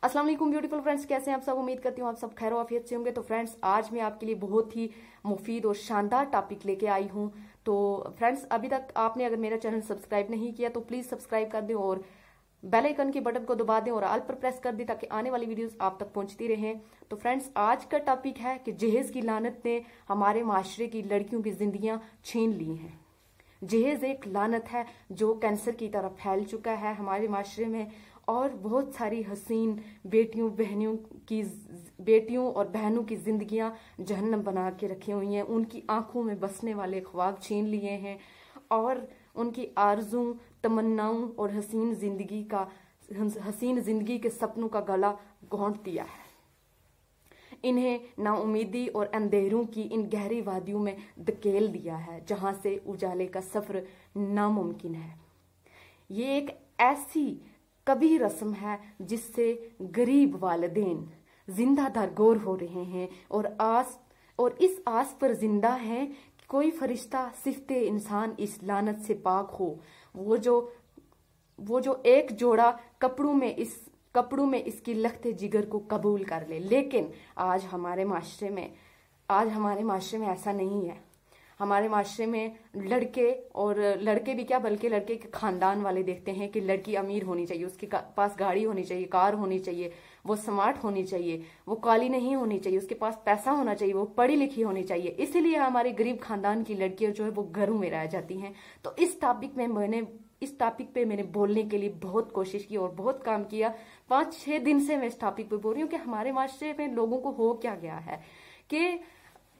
अस्सलाम वालेकुम beautiful friends, कैसे हैं आप सब। उम्मीद करती हूँ आप सब खैर आफियत से होंगे। तो फ्रेंड्स, आज मैं आपके लिए बहुत ही मुफीद और शानदार टॉपिक लेके आई हूँ। तो फ्रेंड्स, अभी तक आपने अगर मेरा चैनल सब्सक्राइब नहीं किया तो प्लीज सब्सक्राइब कर दें और बेल आइकन के बटन को दबा दें और ऑल पर प्रेस कर दें ताकि आने वाली वीडियोस आप तक पहुंचती रहें। तो फ्रेंड्स, आज का टॉपिक है कि जहेज की लानत ने हमारे माशरे की लड़कियों की जिंदगियां छीन ली हैं। जहेज एक लानत है जो कैंसर की तरह फैल चुका है हमारे माशरे में, और बहुत सारी हसीन बेटियों और बहनों की जिंदगियां जहन्नम बना के रखी हुई हैं। उनकी आंखों में बसने वाले ख्वाब छीन लिए हैं और उनकी आरजू, तमन्नाओं और हसीन जिंदगी के सपनों का गला घोंट दिया है। इन्हें नाउमीदी और अंधेरों की इन गहरी वादियों में धकेल दिया है जहां से उजाले का सफर नामुमकिन है। ये एक ऐसी कभी रस्म है जिससे गरीब वालिदैन जिंदा दरगोर हो रहे हैं और इस आस पर जिंदा है कि कोई फरिश्ता सिफ्ते इंसान इस लानत से पाक हो। वो जो एक जोड़ा कपड़ों में इसकी लख्ते जिगर को कबूल कर ले। लेकिन आज हमारे माशरे में ऐसा नहीं है। हमारे माशरे में लड़के भी क्या बल्कि लड़के के खानदान वाले देखते हैं कि लड़की अमीर होनी चाहिए, उसके पास गाड़ी होनी चाहिए, कार होनी चाहिए, वो स्मार्ट होनी चाहिए, वो काली नहीं होनी चाहिए, उसके पास पैसा होना चाहिए, वो पढ़ी लिखी होनी चाहिए। इसीलिए हमारे गरीब खानदान की लड़कियां जो है वो घरों में रह जाती हैं। तो इस टॉपिक पे मैंने बोलने के लिए बहुत कोशिश की और बहुत काम किया। 5-6 दिन से मैं इस टॉपिक पे बोल रही हूँ कि हमारे माशरे में लोगों को हो क्या गया है कि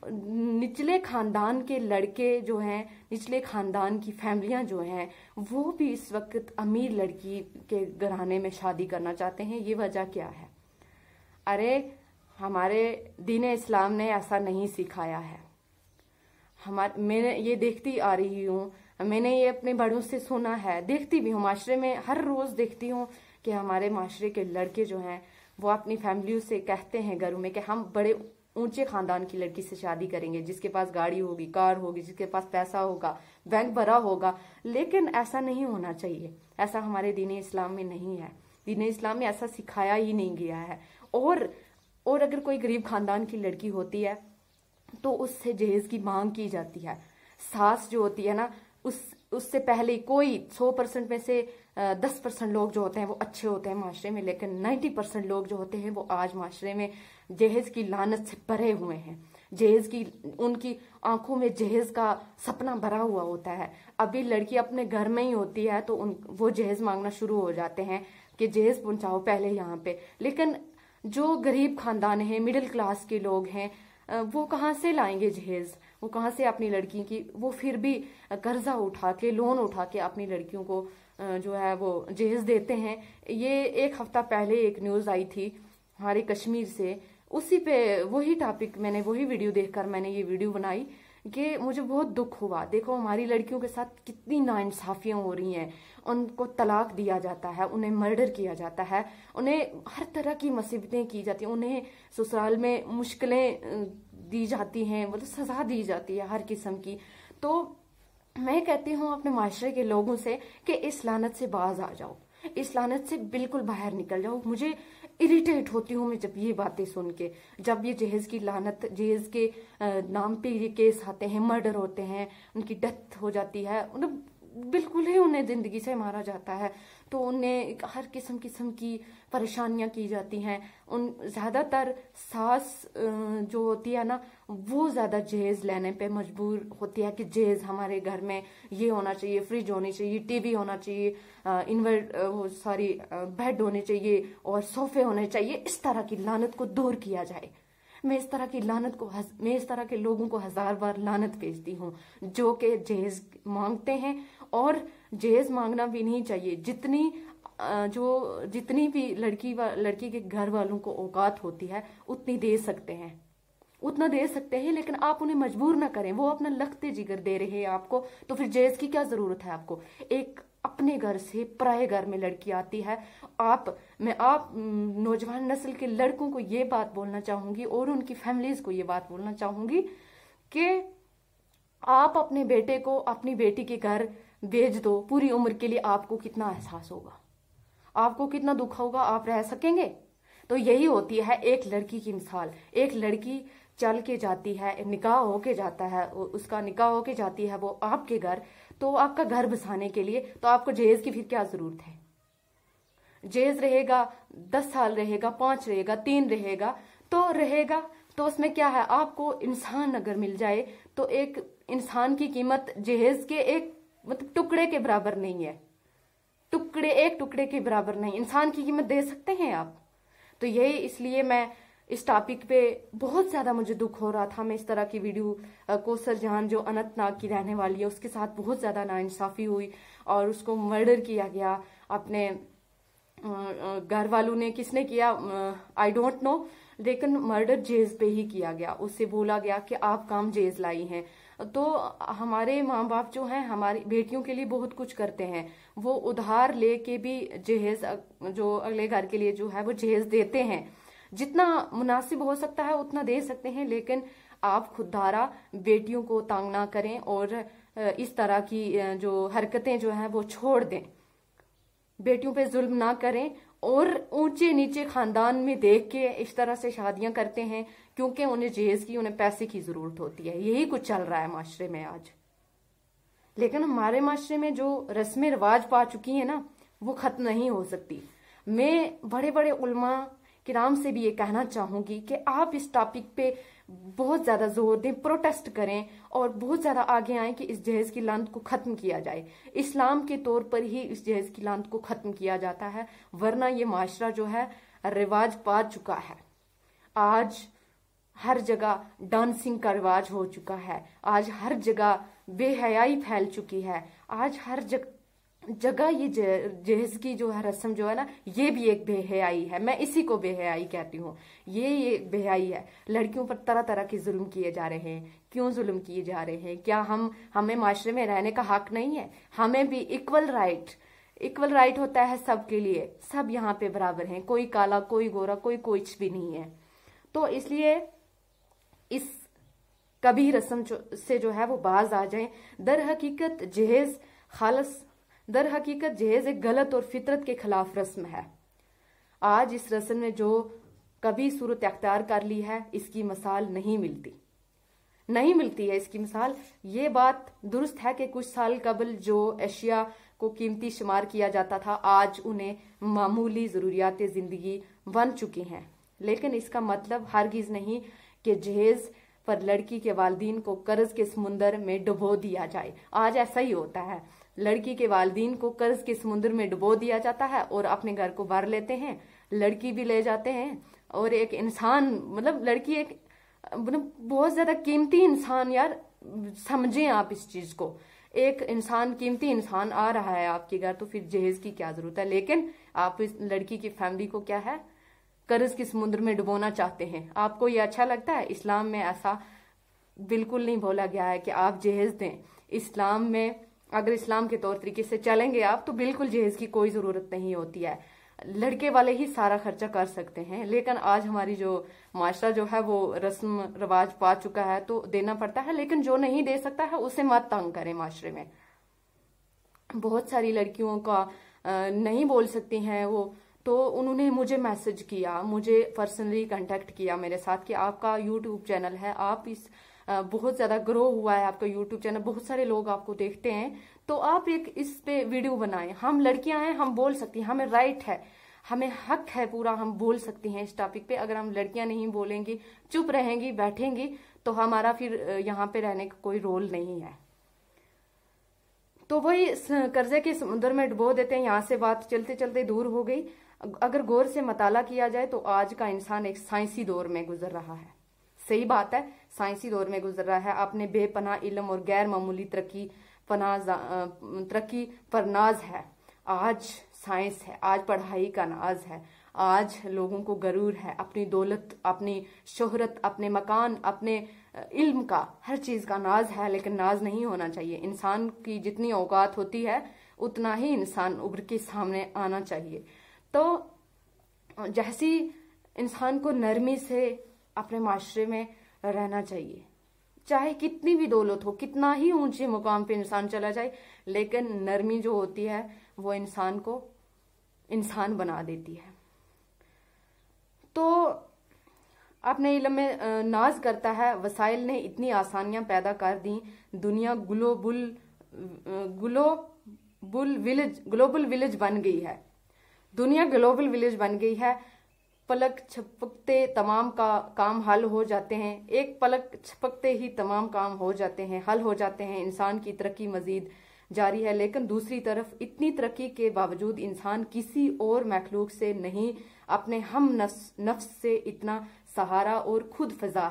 निचले खानदान के लड़के जो हैं, निचले खानदान की फैमिलियां जो हैं, वो भी इस वक्त अमीर लड़की के घराने में शादी करना चाहते हैं। ये वजह क्या है? अरे, हमारे दीन इस्लाम ने ऐसा नहीं सिखाया है। मैंने ये देखती आ रही हूँ, मैंने ये अपने बड़ों से सुना है, देखती भी हूँ, माशरे में हर रोज देखती हूँ कि हमारे माशरे के लड़के जो हैं वो अपनी फैमिलियों से कहते हैं घरों में कि हम बड़े ऊंचे खानदान की लड़की से शादी करेंगे, जिसके पास गाड़ी होगी, कार होगी, जिसके पास पैसा होगा, बैंक भरा होगा। लेकिन ऐसा नहीं होना चाहिए। ऐसा हमारे दीन इस्लाम में नहीं है। दीन इस्लाम में ऐसा सिखाया ही नहीं गया है। और अगर कोई गरीब खानदान की लड़की होती है तो उससे जहेज की मांग की जाती है। सास जो होती है ना, उससे पहले कोई 100% में से 10% लोग जो होते हैं वो अच्छे होते हैं माशरे में, लेकिन 90% लोग जो होते हैं वो आज माशरे में जहेज की लानत से भरे हुए हैं। उनकी आंखों में जहेज का सपना भरा हुआ होता है। अभी लड़की अपने घर में ही होती है तो वो जहेज मांगना शुरू हो जाते हैं कि जहेज पहुंचाओ पहले यहाँ पे। लेकिन जो गरीब खानदान है, मिडिल क्लास के लोग हैं, वो कहाँ से लाएंगे जहेज? वो कहाँ से अपनी लड़की की, वो फिर भी कर्जा उठा के, लोन उठा के अपनी लड़कियों को जो है वो जहेज देते हैं। ये एक हफ्ता पहले एक न्यूज आई थी हमारे कश्मीर से, उसी पे वही टॉपिक, मैंने वही वीडियो देखकर मैंने ये वीडियो बनाई कि मुझे बहुत दुख हुआ। देखो हमारी लड़कियों के साथ कितनी नाइंसाफियां हो रही हैं। उनको तलाक दिया जाता है, उन्हें मर्डर किया जाता है, उन्हें हर तरह की मुसीबतें की जाती हैं, उन्हें ससुराल में मुश्किलें दी जाती हैं, मतलब सजा दी जाती है हर किस्म की। तो मैं कहती हूँ अपने माशरे के लोगों से कि इस लानत से बाज आ जाओ, इस लानत से बिल्कुल बाहर निकल जाओ। मुझे इरिटेट होती हूँ मैं जब ये बातें सुन के, जब ये जहेज की लानत, जहेज के नाम पे ये केस आते हैं, मर्डर होते हैं, उनकी डेथ हो जाती है, मतलब बिल्कुल ही उन्हें जिंदगी से मारा जाता है। तो उन्हें हर किस्म की परेशानियां की जाती हैं। ज्यादातर सास जो होती है ना, वो ज्यादा जहेज लेने पे मजबूर होती है कि जहेज हमारे घर में ये होना चाहिए, फ्रिज होनी चाहिए, टीवी होना चाहिए, बेड होने चाहिए और सोफे होने चाहिए। इस तरह की लानत को दूर किया जाए। मैं इस तरह के लोगों को 1000 बार लानत भेजती हूँ जो कि जहेज मांगते हैं। और जहेज मांगना भी नहीं चाहिए। जितनी भी लड़की के घर वालों को औकात होती है उतना दे सकते हैं, लेकिन आप उन्हें मजबूर ना करें। वो अपना लखते जिगर दे रहे हैं आपको, तो फिर जहेज की क्या जरूरत है आपको? एक अपने घर से पराए घर में लड़की आती है। आप नौजवान नस्ल के लड़कों को ये बात बोलना चाहूंगी और उनकी फैमिलीज को ये बात बोलना चाहूंगी कि आप अपने बेटे को अपनी बेटी के घर भेज दो। पूरी उम्र के लिए आपको कितना एहसास होगा, आपको कितना दुख होगा? आप रह सकेंगे? तो यही होती है एक लड़की की मिसाल। एक लड़की चल के जाती है, निकाह होके जाता है, उसका निकाह होके जाती है वो आपके घर, तो आपका घर बसाने के लिए तो आपको जहेज की फिर क्या जरूरत है? जहेज रहेगा 10 साल रहेगा, 5 रहेगा, 3 रहेगा तो रहेगा, तो उसमें क्या है? आपको इंसान अगर मिल जाए तो एक इंसान की कीमत जहेज के एक मतलब टुकड़े के बराबर नहीं है। एक टुकड़े के बराबर नहीं, इंसान की कीमत दे सकते हैं आप? तो यही इसलिए मैं इस टॉपिक पे बहुत ज्यादा मुझे दुख हो रहा था। मैं इस तरह की वीडियो कौसर जहान जो अनंतनाग की रहने वाली है उसके साथ बहुत ज्यादा नाइंसाफी हुई और उसको मर्डर किया गया। अपने घर वालों ने, किसने किया आई डोंट नो, लेकिन मर्डर जहेज पे ही किया गया। उससे बोला गया कि आप काम जहेज लाई हैं। तो हमारे माँ बाप जो हैं हमारी बेटियों के लिए बहुत कुछ करते हैं, वो उधार लेके भी जहेज जो अगले घर के लिए जो है वो जहेज देते हैं। जितना मुनासिब हो सकता है उतना दे सकते हैं, लेकिन आप खुददारा बेटियों को तंग ना करें और इस तरह की जो हरकतें जो हैं वो छोड़ दें। बेटियों पे जुल्म ना करें और ऊंचे नीचे खानदान में देख के इस तरह से शादियां करते हैं क्योंकि उन्हें जहेज की, उन्हें पैसे की जरूरत होती है। यही कुछ चल रहा है माशरे में आज। लेकिन हमारे माशरे में जो रस्में रिवाज पा चुकी है ना, वो खत्म नहीं हो सकती। मैं बड़े बड़े उलमा किराम से भी ये कहना चाहूंगी कि आप इस टॉपिक पे बहुत ज्यादा जोर दें, प्रोटेस्ट करें और बहुत ज्यादा आगे आए कि इस जहेज की लानत को खत्म किया जाए। इस्लाम के तौर पर ही इस जहेज की लानत को खत्म किया जाता है, वरना ये माशरा जो है रिवाज पा चुका है। आज हर जगह डांसिंग का रिवाज हो चुका है, आज हर जगह बेहयाई फैल चुकी है, आज हर जगह ये जहेज की जो है रस्म जो है ना, ये भी एक बेहयाई है। मैं इसी को बेहयाई कहती हूँ। ये बेहयाई है। लड़कियों पर तरह तरह के जुल्म किए जा रहे हैं। क्यों जुल्म किए जा रहे हैं? क्या हमें माशरे में रहने का हक नहीं है? हमें भी इक्वल राइट होता है सबके लिए। सब यहाँ पे बराबर हैं, कोई काला, कोई गोरा, कोई कुछ भी नहीं है। तो इसलिए इस कभी रस्म से जो है वो बाज आ जाए। दर हकीकत जहेज एक गलत और फितरत के खिलाफ रस्म है। आज इस रस्म में जो कभी सूरत अख्तियार कर ली है, इसकी मिसाल नहीं मिलती है इसकी मिसाल। ये बात दुरुस्त है कि कुछ साल कबल जो अशिया को कीमती शुमार किया जाता था, आज उन्हें मामूली जरूरियात जिंदगी बन चुकी हैं। लेकिन इसका मतलब हरगिज नहीं कि जहेज पर लड़की के वालिदीन को कर्ज के समुंदर में डुबो दिया जाए। आज ऐसा ही होता है, लड़की के वालिदीन को कर्ज के समुद्र में डुबो दिया जाता है और अपने घर को भर लेते हैं, लड़की भी ले जाते हैं। और एक इंसान मतलब लड़की एक मतलब बहुत ज्यादा कीमती इंसान, यार समझें आप इस चीज को। एक इंसान, कीमती इंसान आ रहा है आपके घर, तो फिर जहेज की क्या जरूरत है? लेकिन आप इस लड़की की फैमिली को क्या है, कर्ज के समुद्र में डुबोना चाहते हैं। आपको ये अच्छा लगता है? इस्लाम में ऐसा बिल्कुल नहीं बोला गया है कि आप जहेज दें। इस्लाम में अगर इस्लाम के तौर तरीके से चलेंगे आप, तो बिल्कुल जहेज की कोई जरूरत नहीं होती है। लड़के वाले ही सारा खर्चा कर सकते हैं। लेकिन आज हमारी जो माशरा जो है वो रस्म रिवाज पा चुका है, तो देना पड़ता है। लेकिन जो नहीं दे सकता है उसे मत तंग करें माशरे में। बहुत सारी लड़कियों का नहीं बोल सकती हैं वो, तो उन्होंने मुझे मैसेज किया, मुझे पर्सनली कांटेक्ट किया मेरे साथ कि आपका यूट्यूब चैनल है, आप इस बहुत ज्यादा ग्रो हुआ है आपका यूट्यूब चैनल, बहुत सारे लोग आपको देखते हैं, तो आप एक इस पे वीडियो बनाएं। हम लड़कियां हैं, हम बोल सकती हैं, हमें राइट है, हमें हक है पूरा, हम बोल सकती हैं इस टॉपिक पे। अगर हम लड़कियां नहीं बोलेंगी, चुप रहेंगी, बैठेंगी, तो हमारा फिर यहाँ पे रहने का कोई रोल नहीं है। तो वही कर्जे के समुद्र में डुबो देते हैं। यहाँ से बात चलते चलते दूर हो गई। अगर गौर से मताला किया जाए तो आज का इंसान एक साइंसी दौर में गुजर रहा है। सही बात है, साइंसी दौर में गुजर रहा है। अपने बेपनाह इल्म और गैर मामूली तरक्की पर नाज है। आज साइंस है, आज पढ़ाई का नाज है, आज लोगों को गरूर है अपनी दौलत, अपनी शोहरत, अपने मकान, अपने इल्म का, हर चीज का नाज है। लेकिन नाज नहीं होना चाहिए। इंसान की जितनी औकात होती है उतना ही इंसान उभर के सामने आना चाहिए। तो जैसी इंसान को नरमी से अपने माशरे में रहना चाहिए, चाहे कितनी भी दौलत हो, कितना ही ऊंचे मुकाम पे इंसान चला जाए, लेकिन नरमी जो होती है वो इंसान को इंसान बना देती है। तो अपने इल्म में नाज करता है, वसाइल ने इतनी आसानियां पैदा कर दी, दुनिया ग्लोबल विलेज बन गई है। दुनिया ग्लोबल विलेज बन गई है। पलक झपकते तमाम काम हल हो जाते हैं। एक पलक झपकते ही तमाम काम हो जाते हैं, हल हो जाते हैं। इंसान की तरक्की मजीद जारी है, लेकिन दूसरी तरफ इतनी तरक्की के बावजूद इंसान किसी और मखलूक से नहीं, अपने हम नफ्स से इतना सहारा और खुद फजा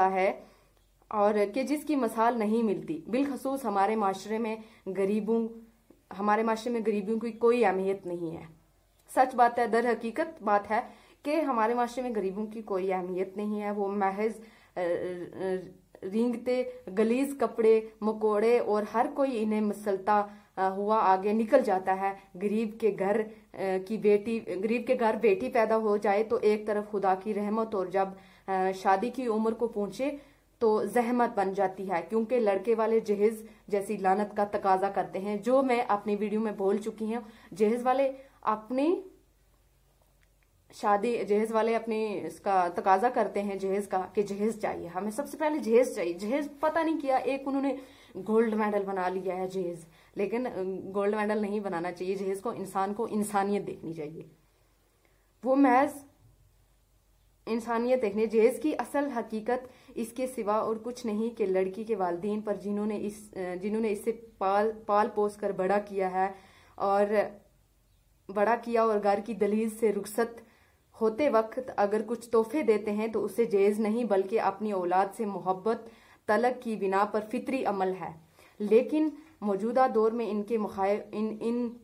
है और कि जिसकी मिसाल नहीं मिलती। बिलखसूस हमारे माशरे में गरीबों की कोई अहमियत नहीं है। सच बात है, दर हकीकत बात है कि हमारे माशरे में गरीबों की कोई अहमियत नहीं है। वो महज रेंगते गलीज कपड़े, मकोड़े और हर कोई इन्हें मसलता हुआ आगे निकल जाता है। गरीब के घर बेटी पैदा हो जाए तो एक तरफ खुदा की रहमत, और जब शादी की उम्र को पहुंचे तो जहमत बन जाती है, क्योंकि लड़के वाले जहेज जैसी लानत का तकाजा करते हैं, जो मैं अपनी वीडियो में बोल चुकी हूँ। जहेज वाले अपनी इसका तकाजा करते हैं जहेज का, कि जहेज चाहिए हमें, सबसे पहले जहेज चाहिए। जहेज पता नहीं किया, एक उन्होंने गोल्ड मेडल बना लिया है जहेज, लेकिन गोल्ड मेडल नहीं बनाना चाहिए जहेज को। इंसान को इंसानियत देखनी चाहिए, वो महज इंसानियत देखने। जहेज की असल हकीकत इसके सिवा और कुछ नहीं कि लड़की के वालिदैन पर जिन्होंने इसे पाल पोस कर बड़ा किया और घर की दहलीज से रुखसत होते वक्त अगर कुछ तोहफे देते हैं तो उसे जहेज नहीं बल्कि अपनी औलाद से मोहब्बत तलक की बिना पर फितरी अमल है। लेकिन मौजूदा दौर में इन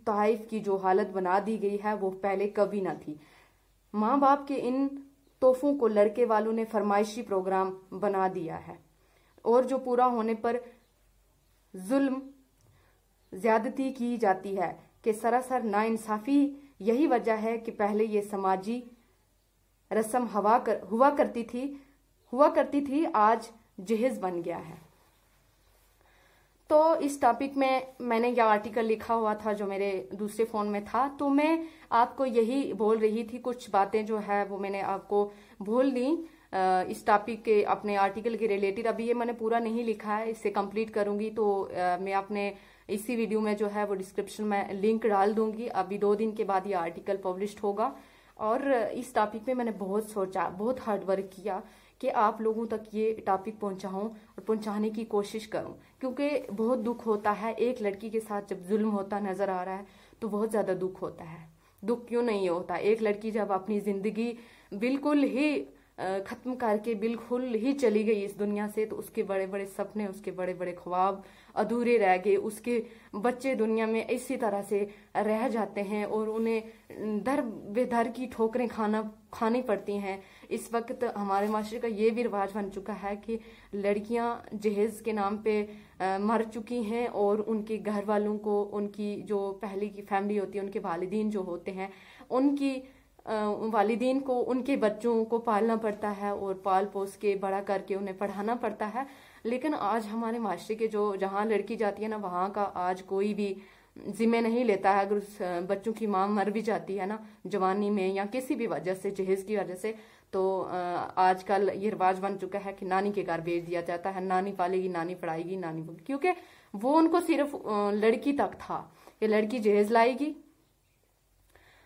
तोहफ़ की जो हालत बना दी गई है वो पहले कभी ना थी। माँ बाप के इन तोहफों को लड़के वालों ने फरमाइशी प्रोग्राम बना दिया है, और जो पूरा होने पर जुल्म ज्यादती की जाती है कि सरासर नाइंसाफी। यही वजह है कि पहले ये समाजी रस्म हुआ करती थी, आज जहेज बन गया है। तो इस टॉपिक में मैंने यह आर्टिकल लिखा हुआ था जो मेरे दूसरे फोन में था, तो मैं आपको यही बोल रही थी। कुछ बातें जो है वो मैंने आपको बोल दी इस टॉपिक के, अपने आर्टिकल के रिलेटेड। अभी ये मैंने पूरा नहीं लिखा है, इसे कंप्लीट करूंगी तो मैं अपने इसी वीडियो में जो है वो डिस्क्रिप्शन में लिंक डाल दूंगी। अभी 2 दिन के बाद ये आर्टिकल पब्लिश होगा। और इस टॉपिक पे मैंने बहुत सोचा, बहुत हार्ड वर्क किया कि आप लोगों तक ये टॉपिक पहुंचाऊं और पहुंचाने की कोशिश करूं, क्योंकि बहुत दुख होता है। एक लड़की के साथ जब जुल्म होता नजर आ रहा है तो बहुत ज्यादा दुख होता है। दुख क्यों नहीं होता? एक लड़की जब अपनी जिंदगी बिल्कुल ही खत्म करके बिल्कुल ही चली गई इस दुनिया से, तो उसके बड़े बड़े सपने, उसके बड़े बड़े ख्वाब अधूरे रह गए। उसके बच्चे दुनिया में इसी तरह से रह जाते हैं और उन्हें दर बेदर की ठोकरें खानी पड़ती हैं। इस वक्त हमारे माशरे का ये भी रिवाज बन चुका है कि लड़कियां जहेज के नाम पे मर चुकी हैं और उनके घर वालों को, उनकी जो पहले की फैमिली होती है, उनके वालिदीन जो होते हैं, उनकी वालिदीन को उनके बच्चों को पालना पड़ता है और पाल पोस के बड़ा करके उन्हें पढ़ाना पड़ता है। लेकिन आज हमारे माशरे के जहाँ लड़की जाती है ना, वहाँ का आज कोई भी जिम्मे नहीं लेता है। अगर उस बच्चों की माँ मर भी जाती है ना जवानी में या किसी भी वजह से, जहेज की वजह से, तो आजकल ये रिवाज बन चुका है कि नानी के घर भेज दिया जाता है। नानी पालेगी, नानी पढ़ाएगी, क्योंकि वो उनको सिर्फ लड़की तक था कि लड़की जहेज लाएगी,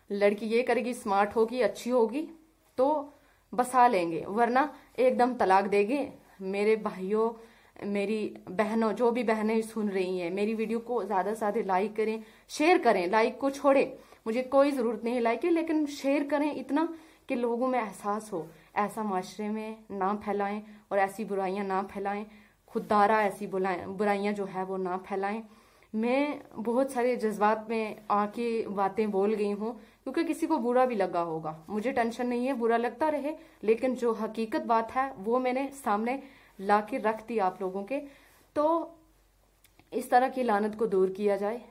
लड़की ये करेगी, स्मार्ट होगी, अच्छी होगी तो बसा लेंगे, वरना एकदम तलाक देंगे। मेरे भाइयों, मेरी बहनों, जो भी बहनें सुन रही हैं, मेरी वीडियो को ज्यादा से ज्यादा लाइक करें, शेयर करें। लाइक को छोड़े, मुझे कोई जरूरत नहीं है लाइक की, लेकिन शेयर करें इतना कि लोगों में एहसास हो। ऐसा माशरे में ना फैलाएं और ऐसी बुराइयां ना फैलाएं, खुददारा ऐसी बुराइयां जो है वो ना फैलाएं। मैं बहुत सारे जज्बात में आके बातें बोल गई हूँ, क्योंकि किसी को बुरा भी लगा होगा। मुझे टेंशन नहीं है, बुरा लगता रहे, लेकिन जो हकीकत बात है वो मैंने सामने ला के रख दी आप लोगों के। तो इस तरह की लानत को दूर किया जाए।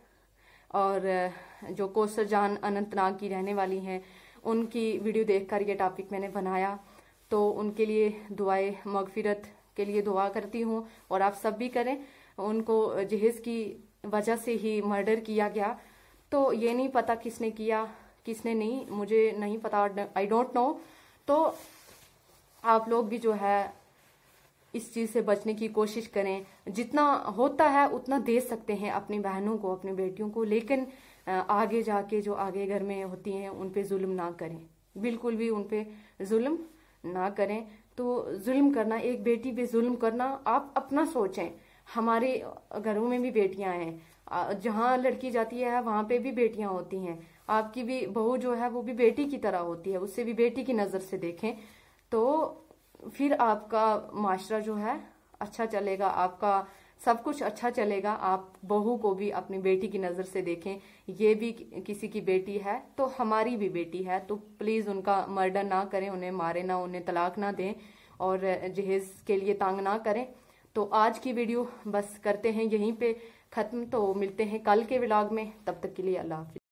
और जो कौसर जान अनंतनाग की रहने वाली हैं, उनकी वीडियो देखकर ये टॉपिक मैंने बनाया, तो उनके लिए दुआए मगफिरत के लिए दुआ करती हूँ और आप सब भी करें। उनको जहेज की वजह से ही मर्डर किया गया, तो ये नहीं पता किसने किया, किसने नहीं, मुझे नहीं पता, आई डोंट नो। तो आप लोग भी जो है इस चीज से बचने की कोशिश करें। जितना होता है उतना दे सकते हैं अपनी बहनों को, अपनी बेटियों को, लेकिन आगे जाके जो आगे घर में होती हैं उन पे जुल्म ना करें, बिल्कुल भी उन पे जुल्म ना करें। तो जुल्म करना, एक बेटी पे जुल्म करना, आप अपना सोचें। हमारे घरों में भी बेटियां हैं, जहाँ लड़की जाती है वहां पे भी बेटियां होती हैं। आपकी भी बहू जो है वो भी बेटी की तरह होती है, उससे भी बेटी की नजर से देखें, तो फिर आपका माशरा जो है अच्छा चलेगा, आपका सब कुछ अच्छा चलेगा। आप बहू को भी अपनी बेटी की नजर से देखें, ये भी किसी की बेटी है तो हमारी भी बेटी है, तो प्लीज उनका मर्डर ना करें, उन्हें मारे ना, उन्हें तलाक ना दें और जहेज के लिए तंग ना करें। तो आज की वीडियो बस करते हैं यहीं पे खत्म, तो मिलते हैं कल के व्लॉग में, तब तक के लिए अल्लाह हाफिज।